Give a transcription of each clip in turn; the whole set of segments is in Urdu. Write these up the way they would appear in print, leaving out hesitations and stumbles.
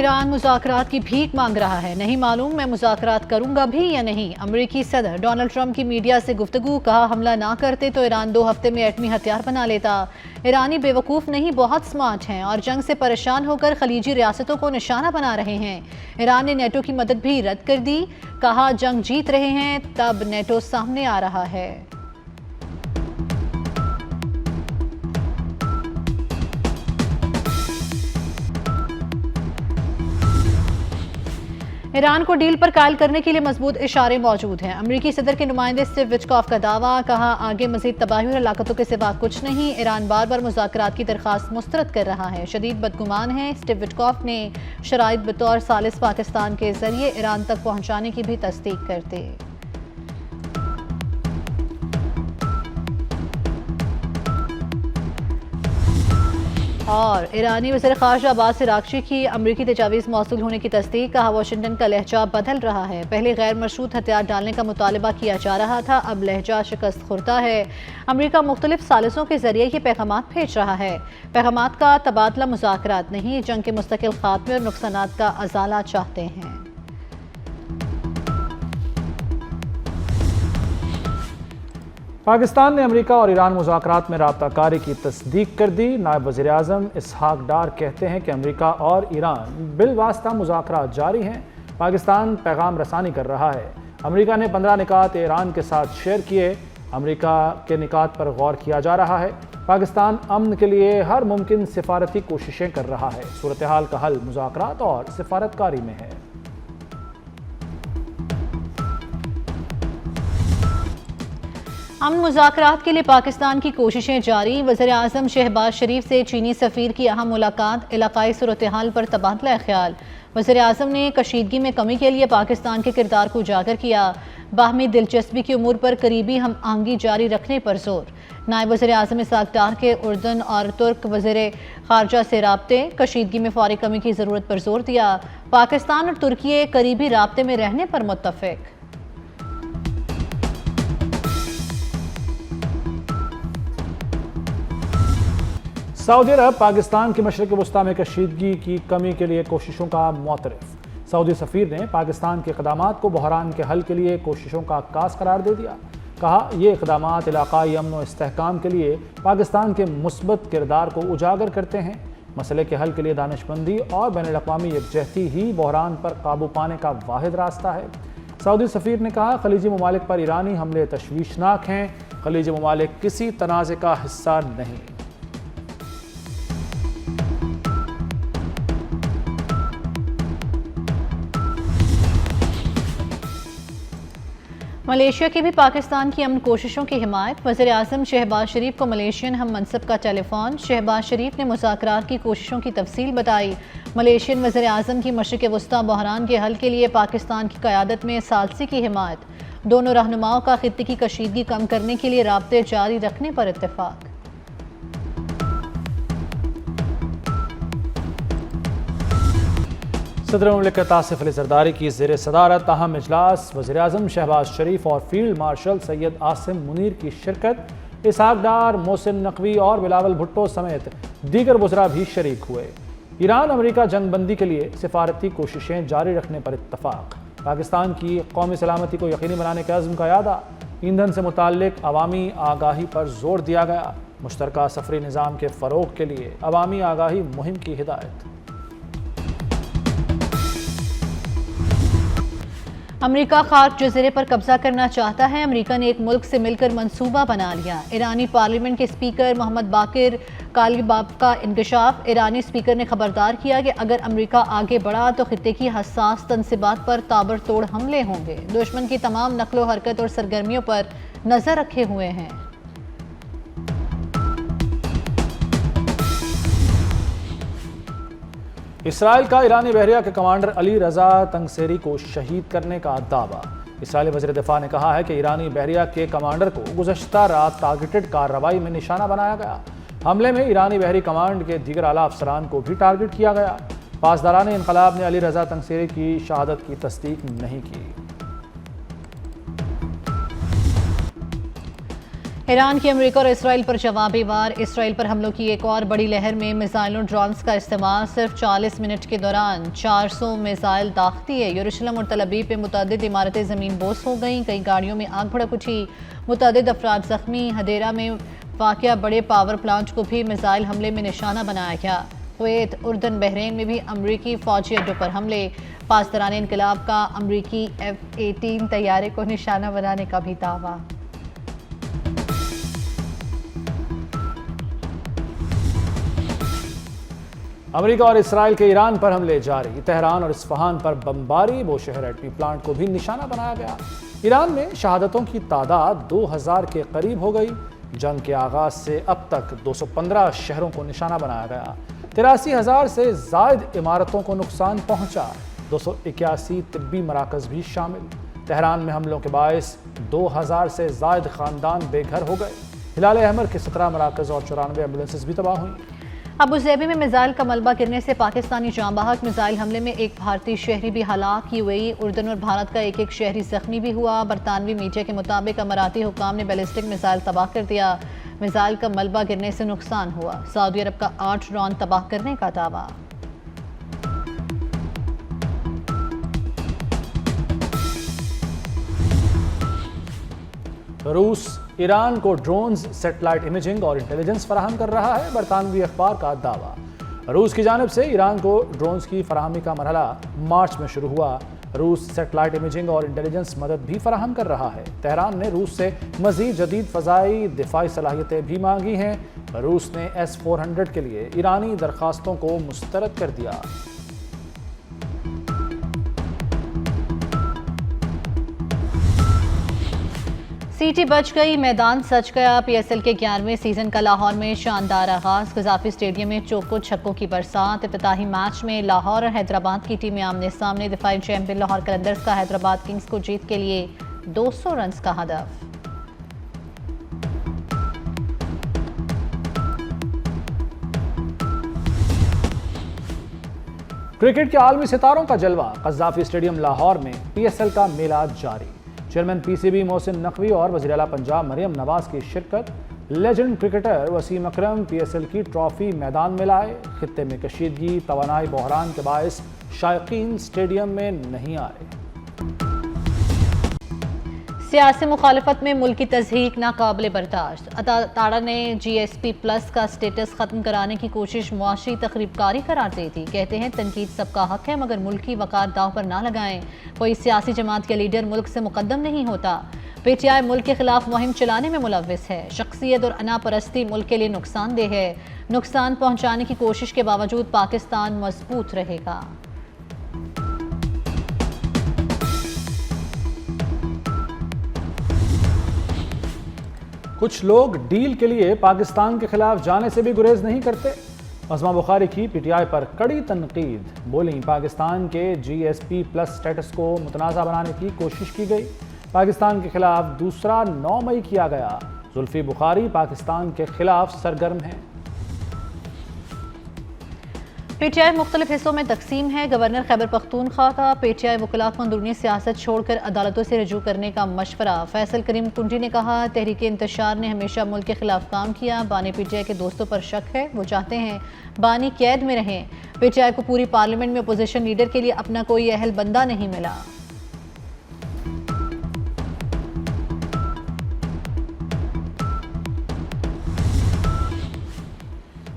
ایران مذاکرات کی بھیک مانگ رہا ہے، نہیں معلوم میں مذاکرات کروں گا بھی یا نہیں۔ امریکی صدر ڈونلڈ ٹرمپ کی میڈیا سے گفتگو، کہا حملہ نہ کرتے تو ایران 2 ہفتے میں ایٹمی ہتھیار بنا لیتا۔ ایرانی بے وقوف نہیں، بہت سمارٹ ہیں اور جنگ سے پریشان ہو کر خلیجی ریاستوں کو نشانہ بنا رہے ہیں۔ ایران نے نیٹو کی مدد بھی رد کر دی، کہا جنگ جیت رہے ہیں تب نیٹو سامنے آ رہا ہے۔ ایران کو ڈیل پر قائل کرنے کے لیے مضبوط اشارے موجود ہیں۔ امریکی صدر کے نمائندے اسٹیو وٹکاف کا دعویٰ، کہا آگے مزید تباہی اور ہلاکتوں کے سوا کچھ نہیں۔ ایران بار بار مذاکرات کی درخواست مسترد کر رہا ہے، شدید بدگمان ہے۔ اسٹیو وٹکاف نے شرائط بطور ثالث پاکستان کے ذریعے ایران تک پہنچانے کی بھی تصدیق کر دی۔ اور ایرانی وزیر خارجہ عباس عراقچی کی امریکی تجاویز موصول ہونے کی تصدیق، کہا واشنگٹن کا لہجہ بدل رہا ہے۔ پہلے غیر مشروط ہتھیار ڈالنے کا مطالبہ کیا جا رہا تھا، اب لہجہ شکست خوردہ ہے۔ امریکہ مختلف ثالثوں کے ذریعے یہ پیغامات بھیج رہا ہے۔ پیغامات کا تبادلہ مذاکرات نہیں، جنگ کے مستقل خاتمے اور نقصانات کا ازالہ چاہتے ہیں۔ پاکستان نے امریکہ اور ایران مذاکرات میں رابطہ کاری کی تصدیق کر دی۔ نائب وزیر اعظم اسحاق ڈار کہتے ہیں کہ امریکہ اور ایران بالواسطہ مذاکرات جاری ہیں، پاکستان پیغام رسانی کر رہا ہے۔ امریکہ نے 15 نکات ایران کے ساتھ شیئر کیے، امریکہ کے نکات پر غور کیا جا رہا ہے۔ پاکستان امن کے لیے ہر ممکن سفارتی کوششیں کر رہا ہے، صورتحال کا حل مذاکرات اور سفارتکاری میں ہے۔ امن مذاکرات کے لیے پاکستان کی کوششیں جاری، وزیر اعظم شہباز شریف سے چینی سفیر کی اہم ملاقات، علاقائی صورتحال پر تبادلہ خیال۔ وزیر اعظم نے کشیدگی میں کمی کے لیے پاکستان کے کردار کو اجاگر کیا، باہمی دلچسپی کے امور پر قریبی ہم آہنگی جاری رکھنے پر زور۔ نائب وزیر اعظم اسحاق ڈار کے اردن اور ترک وزیر خارجہ سے رابطے، کشیدگی میں فوری کمی کی ضرورت پر زور دیا۔ پاکستان اور ترکی قریبی رابطے میں رہنے پر متفق۔ سعودی عرب پاکستان کی مشرق وسطیٰ میں کشیدگی کی کمی کے لیے کوششوں کا معترف۔ سعودی سفیر نے پاکستان کے اقدامات کو بحران کے حل کے لیے کوششوں کا عکاس قرار دے دیا، کہا یہ اقدامات علاقائی امن و استحکام کے لیے پاکستان کے مثبت کردار کو اجاگر کرتے ہیں۔ مسئلے کے حل کے لیے دانش مندی اور بین الاقوامی یکجہتی ہی بحران پر قابو پانے کا واحد راستہ ہے۔ سعودی سفیر نے کہا خلیجی ممالک پر ایرانی حملے تشویشناک ہیں، خلیجی ممالک کسی تنازع کا حصہ نہیں۔ ملیشیا کی بھی پاکستان کی امن کوششوں کی حمایت، وزیر اعظم شہباز شریف کو ملیشین ہم منصب کا ٹیلی فون، شہباز شریف نے مذاکرات کی کوششوں کی تفصیل بتائی۔ ملیشین وزیر اعظم کی مشرق وسطیٰ بحران کے حل کے لیے پاکستان کی قیادت میں ثالثی کی حمایت، دونوں رہنماؤں کا خطے کی کشیدگی کم کرنے کے لیے رابطے جاری رکھنے پر اتفاق۔ صدر مملکت آصف علی زرداری کی زیر صدارت اہم اجلاس، وزیر اعظم شہباز شریف اور فیلڈ مارشل سید عاصم منیر کی شرکت، اسحاق ڈار، محسن نقوی اور بلاول بھٹو سمیت دیگر وزراء بھی شریک ہوئے۔ ایران امریکہ جنگ بندی کے لیے سفارتی کوششیں جاری رکھنے پر اتفاق، پاکستان کی قومی سلامتی کو یقینی بنانے کے عزم کا اعادہ، ایندھن سے متعلق عوامی آگاہی پر زور دیا گیا، مشترکہ سفری نظام کے فروغ کے لیے عوامی آگاہی مہم کی ہدایت۔ امریکہ خاک جزیرے پر قبضہ کرنا چاہتا ہے، امریکہ نے ایک ملک سے مل کر منصوبہ بنا لیا۔ ایرانی پارلیمنٹ کے اسپیکر محمد باقر کالباف کا انکشاف، ایرانی اسپیکر نے خبردار کیا کہ اگر امریکہ آگے بڑھا تو خطے کی حساس تنصیبات پر تابڑتوڑ حملے ہوں گے، دشمن کی تمام نقل و حرکت اور سرگرمیوں پر نظر رکھے ہوئے ہیں۔ اسرائیل کا ایرانی بحریہ کے کمانڈر علی رضا تنگسیری کو شہید کرنے کا دعویٰ، اسرائیلی وزیر دفاع نے کہا ہے کہ ایرانی بحریہ کے کمانڈر کو گزشتہ رات ٹارگیٹڈ کارروائی میں نشانہ بنایا گیا۔ حملے میں ایرانی بحری کمانڈ کے دیگر اعلیٰ افسران کو بھی ٹارگٹ کیا گیا۔ پاسداران انقلاب نے علی رضا تنگسیری کی شہادت کی تصدیق نہیں کی۔ ایران کی امریکہ اور اسرائیل پر جوابی وار، اسرائیل پر حملوں کی ایک اور بڑی لہر میں میزائلوں ڈرونز کا استعمال، صرف 40 منٹ کے دوران 400 میزائل داغتی ہے۔ یروشلم اور تل ابیب پہ متعدد عمارتیں زمین بوس ہو گئیں، کئی گاڑیوں میں آگ بھڑک اٹھی، متعدد افراد زخمی۔ ہدیرہ میں واقع بڑے پاور پلانٹ کو بھی میزائل حملے میں نشانہ بنایا گیا۔ کویت، اردن، بحرین میں بھی امریکی فوجی اڈوں پر حملے، پاسداران انقلاب کا امریکی F-18 طیارے کو نشانہ بنانے کا بھی دعویٰ۔ امریکہ اور اسرائیل کے ایران پر حملے جاری، تہران اور اصفہان پر بمباری، بوشہر ایٹمی پلانٹ کو بھی نشانہ بنایا گیا۔ ایران میں شہادتوں کی تعداد 2000 کے قریب ہو گئی۔ جنگ کے آغاز سے اب تک 215 شہروں کو نشانہ بنایا گیا، 83,000 سے زائد عمارتوں کو نقصان پہنچا، 281 طبی مراکز بھی شامل۔ تہران میں حملوں کے باعث 2000 سے زائد خاندان بے گھر ہو گئے۔ ہلال احمر کے 17 مراکز اور 94 ایمبولینسز بھی تباہ ہوئیں۔ ابوظہبی میں میزائل کا ملبہ گرنے سے پاکستانی جاں بحق، میزائل حملے میں ایک بھارتی شہری بھی ہلاک، UAE، اردن اور بھارت کا ایک شہری زخمی بھی ہوا۔ برطانوی میڈیا کے مطابق اماراتی حکام نے بیلسٹک میزائل تباہ کر دیا، میزائل کا ملبہ گرنے سے نقصان ہوا۔ سعودی عرب کا 8 ڈرون تباہ کرنے کا دعویٰ۔ روس ایران کو ڈرونز، سیٹلائٹ امیجنگ اور انٹیلیجنس فراہم کر رہا ہے، برطانوی اخبار کا دعویٰ۔ روس کی جانب سے ایران کو ڈرونز کی فراہمی کا مرحلہ مارچ میں شروع ہوا۔ روس سیٹلائٹ امیجنگ اور انٹیلیجنس مدد بھی فراہم کر رہا ہے۔ تہران نے روس سے مزید جدید فضائی دفاعی صلاحیتیں بھی مانگی ہیں۔ روس نے S-400 کے لیے ایرانی درخواستوں کو مسترد کر دیا۔ سیٹی بچ گئی، میدان سج گیا۔ PSL کے 11ویں سیزن کا لاہور میں شاندار آغاز، قذافی اسٹیڈیم میں چوکوں چھکوں کی برسات۔ افتتاحی میچ میں لاہور اور حیدرآباد کی ٹیمیں آمنے سامنے، دفاعی چیمپئن لاہور قلندرز کا حیدرآباد کنگز کو جیت کے لیے 200 رنز کا ہدف۔ کرکٹ کے عالمی ستاروں کا جلوہ، قذافی اسٹیڈیم لاہور میں PSL کا میلاد جاری۔ چیئرمین PCB محسن نقوی اور وزیر اعلیٰ پنجاب مریم نواز کی شرکت۔ لیجنڈ کرکٹر وسیم اکرم PSL کی ٹرافی میدان میں لائے۔ خطے میں کشیدگی، توانائی بحران کے باعث شائقین اسٹیڈیم میں نہیں آئے۔ سیاسی مخالفت میں ملک کی تضحیک ناقابل برداشت، تاڑا نے GSP+ کا سٹیٹس ختم کرانے کی کوشش معاشی تخریب کاری قرار دے دی۔ کہتے ہیں تنقید سب کا حق ہے مگر ملک کی وقار داؤ پر نہ لگائیں، کوئی سیاسی جماعت کے لیڈر ملک سے مقدم نہیں ہوتا۔ PTI ملک کے خلاف مہم چلانے میں ملوث ہے، شخصیت اور انا پرستی ملک کے لیے نقصان دہ ہے، نقصان پہنچانے کی کوشش کے باوجود پاکستان مضبوط رہے گا۔ کچھ لوگ ڈیل کے لیے پاکستان کے خلاف جانے سے بھی گریز نہیں کرتے۔ عظما بخاری کی PTI پر کڑی تنقید، بولیں پاکستان کے GSP+ سٹیٹس کو متنازع بنانے کی کوشش کی گئی، پاکستان کے خلاف دوسرا 9 مئی کیا گیا۔ زلفی بخاری پاکستان کے خلاف سرگرم ہیں۔ PTI مختلف حصوں میں تقسیم ہے، گورنر خیبر پختونخوا کا PTI وکلاء کو اندرونی سیاست چھوڑ کر عدالتوں سے رجوع کرنے کا مشورہ۔ فیصل کریم کنڈی نے کہا تحریک انتشار نے ہمیشہ ملک کے خلاف کام کیا، بانی PTI کے دوستوں پر شک ہے، وہ چاہتے ہیں بانی قید میں رہیں۔ PTI کو پوری پارلیمنٹ میں اپوزیشن لیڈر کے لیے اپنا کوئی اہل بندہ نہیں ملا۔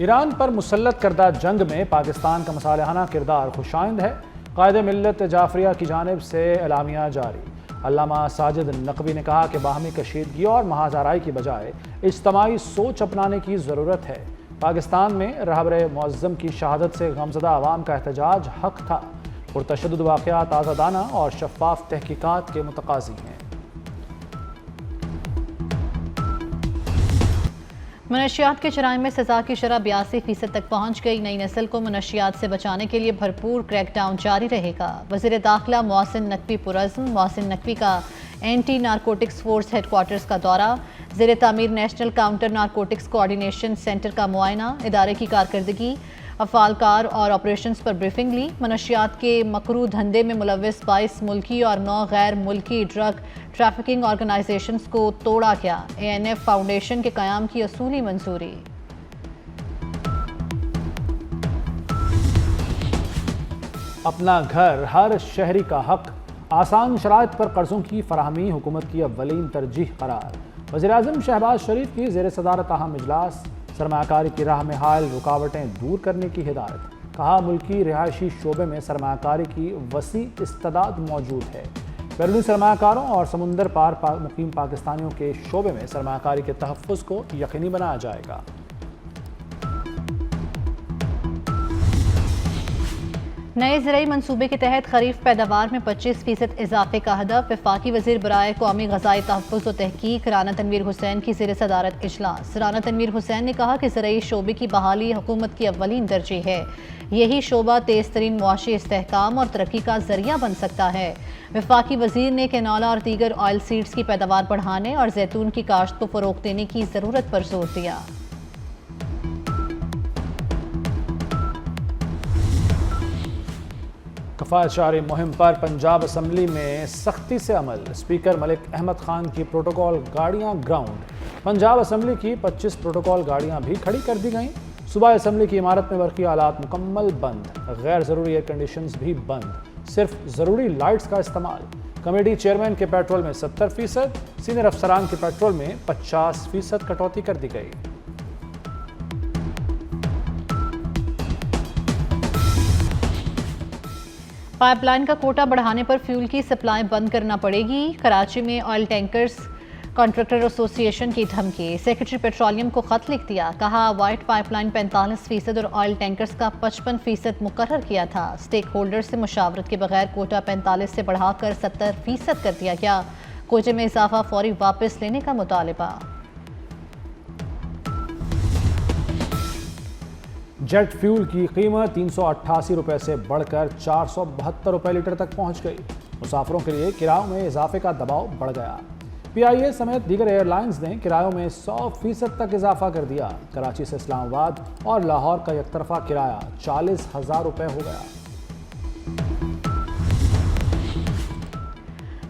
ایران پر مسلط کردہ جنگ میں پاکستان کا مصالحانہ کردار خوشائند ہے، قائد ملت جعفریہ کی جانب سے اعلامیہ جاری۔ علامہ ساجد نقوی نے کہا کہ باہمی کشیدگی اور محاذ آرائی کی بجائے اجتماعی سوچ اپنانے کی ضرورت ہے۔ پاکستان میں رہبر معظم کی شہادت سے غمزدہ عوام کا احتجاج حق تھا، پرتشدد واقعات آزادانہ اور شفاف تحقیقات کے متقاضی ہیں۔ منشیات کے جرائم میں سزا کی شرح 82% تک پہنچ گئی، نئی نسل کو منشیات سے بچانے کے لیے بھرپور کریک ڈاؤن جاری رہے گا۔ وزیر داخلہ محسن نقوی پرعزم، محسن نقوی کا anti narcotics force headquarters کا دورہ، زیر تعمیر national counter narcotics coordination centre کا معائنہ، ادارے کی کارکردگی، افعال کار اور آپریشنز پر بریفنگ لی۔ منشیات کے مکروہ دھندے میں ملوث 22 ملکی اور 9 غیر ملکی ڈرگ ٹریفکنگ آرگنائزیشنز کو توڑا گیا۔ ANF فاؤنڈیشن کے قیام کی اصولی منظوری۔ اپنا گھر ہر شہری کا حق، آسان شرائط پر قرضوں کی فراہمی حکومت کی اولین ترجیح قرار۔ وزیراعظم شہباز شریف کی زیر صدارت اہم اجلاس، سرمایہ کاری کی راہ میں حائل رکاوٹیں دور کرنے کی ہدایت۔ کہا ملکی رہائشی شعبے میں سرمایہ کاری کی وسیع استعداد موجود ہے۔ بیرونی سرمایہ کاروں اور سمندر پار مقیم پاکستانیوں کے شعبے میں سرمایہ کاری کے تحفظ کو یقینی بنایا جائے گا۔ نئے زرعی منصوبے کے تحت خریف پیداوار میں 25% اضافے کا ہدف۔ وفاقی وزیر برائے قومی غذائی تحفظ و تحقیق رانا تنویر حسین کی زیر صدارت اجلاس۔ رانا تنویر حسین نے کہا کہ زرعی شعبے کی بحالی حکومت کی اولین ترجیح ہے۔ یہی شعبہ تیز ترین معاشی استحکام اور ترقی کا ذریعہ بن سکتا ہے۔ وفاقی وزیر نے کینولا اور دیگر آئل سیڈز کی پیداوار بڑھانے اور زیتون کی کاشت کو فروغ دینے کی ضرورت پر زور دیا۔ کفایت شعاری مہم پر پنجاب اسمبلی میں سختی سے عمل۔ اسپیکر ملک احمد خان کی پروٹوکول گاڑیاں گراؤنڈ۔ پنجاب اسمبلی کی 25 پروٹوکول گاڑیاں بھی کھڑی کر دی گئیں۔ صوبائی اسمبلی کی عمارت میں برقی آلات مکمل بند، غیر ضروری ایئر کنڈیشنز بھی بند، صرف ضروری لائٹس کا استعمال۔ کمیٹی چیئرمین کے پیٹرول میں 70%، سینئر افسران کے پیٹرول میں 50% کٹوتی کر دی گئی۔ پائپ لائن کا کوٹا بڑھانے پر فیول کی سپلائی بند کرنا پڑے گی۔ کراچی میں آئل ٹینکرز کانٹریکٹر ایسوسی ایشن کی دھمکی۔ سیکرٹری پیٹرولیم کو خط لکھ دیا، کہا وائٹ پائپ لائن 45% اور آئل ٹینکرز کا 55% مقرر کیا تھا۔ سٹیک ہولڈر سے مشاورت کے بغیر کوٹا 45 سے بڑھا کر 70% کر دیا گیا۔ کوٹے میں اضافہ فوری واپس لینے کا مطالبہ۔ جیٹ فیول کی قیمت 388 روپے سے بڑھ کر 472 روپے لیٹر تک پہنچ گئی۔ مسافروں کے لیے کرایوں میں اضافے کا دباؤ بڑھ گیا۔ PIA سمیت دیگر ایئر لائنز نے کرایوں میں 100% تک اضافہ کر دیا۔ کراچی سے اسلام آباد اور لاہور کا یک طرفہ کرایہ 40,000 روپے ہو گیا۔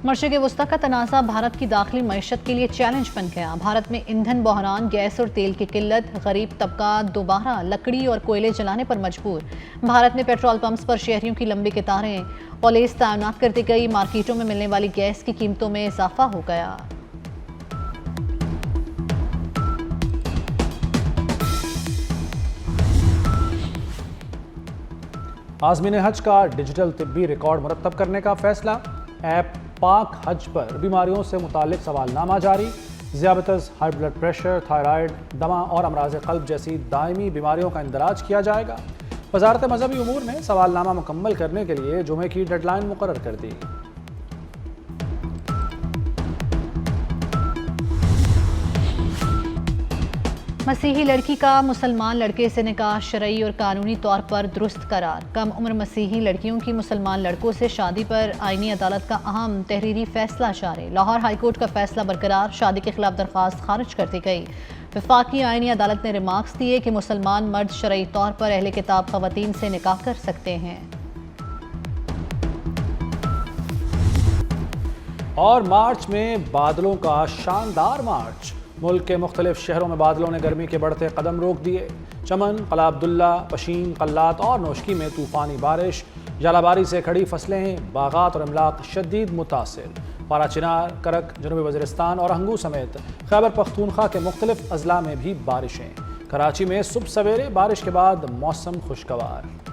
مشرق وسطی کا تنازع بھارت کی داخلی معیشت کے لیے چیلنج بن گیا۔ بھارت میں ایندھن بحران، گیس اور تیل کی قلت، غریب طبقہ دوبارہ لکڑی اور کوئلے جلانے پر مجبور۔ بھارت میں پیٹرول پمپس پر شہریوں کی لمبی قطاریں، پولیس تعینات کر دی گئی۔ مارکیٹوں میں ملنے والی گیس کی قیمتوں میں اضافہ ہو گیا۔ عازمین حج کا ڈیجیٹل طبی ریکارڈ مرتب کرنے کا فیصلہ۔ ایپ پاک حج پر بیماریوں سے متعلق سوالنامہ جاری۔ ذیابیطس، ہائی بلڈ پریشر، تھائرائیڈ، دمہ اور امراض قلب جیسی دائمی بیماریوں کا اندراج کیا جائے گا۔ وزارت مذہبی امور نے سوالنامہ مکمل کرنے کے لیے جمعے کی ڈیڈ لائن مقرر کر دی۔ مسیحی لڑکی کا مسلمان لڑکے سے نکاح شرعی اور قانونی طور پر درست قرار۔ کم عمر مسیحی لڑکیوں کی مسلمان لڑکوں سے شادی پر آئینی عدالت کا اہم تحریری فیصلہ جاری۔ لاہور ہائی کورٹ کا فیصلہ برقرار، شادی کے خلاف درخواست خارج کر دی گئی۔ وفاقی آئینی عدالت نے ریمارکس دیے کہ مسلمان مرد شرعی طور پر اہل کتاب خواتین سے نکاح کر سکتے ہیں۔ اور مارچ میں بادلوں کا شاندار مارچ۔ ملک کے مختلف شہروں میں بادلوں نے گرمی کے بڑھتے قدم روک دیے۔ چمن، قلعہ عبداللہ، پشین، قلات اور نوشکی میں طوفانی بارش، ژالہ باری سے کھڑی فصلیں، باغات اور املاک شدید متاثر۔ پارا چنار، کرک، جنوبی وزیرستان اور ہنگو سمیت خیبر پختونخوا کے مختلف اضلاع میں بھی بارشیں۔ کراچی میں صبح سویرے بارش کے بعد موسم خوشگوار۔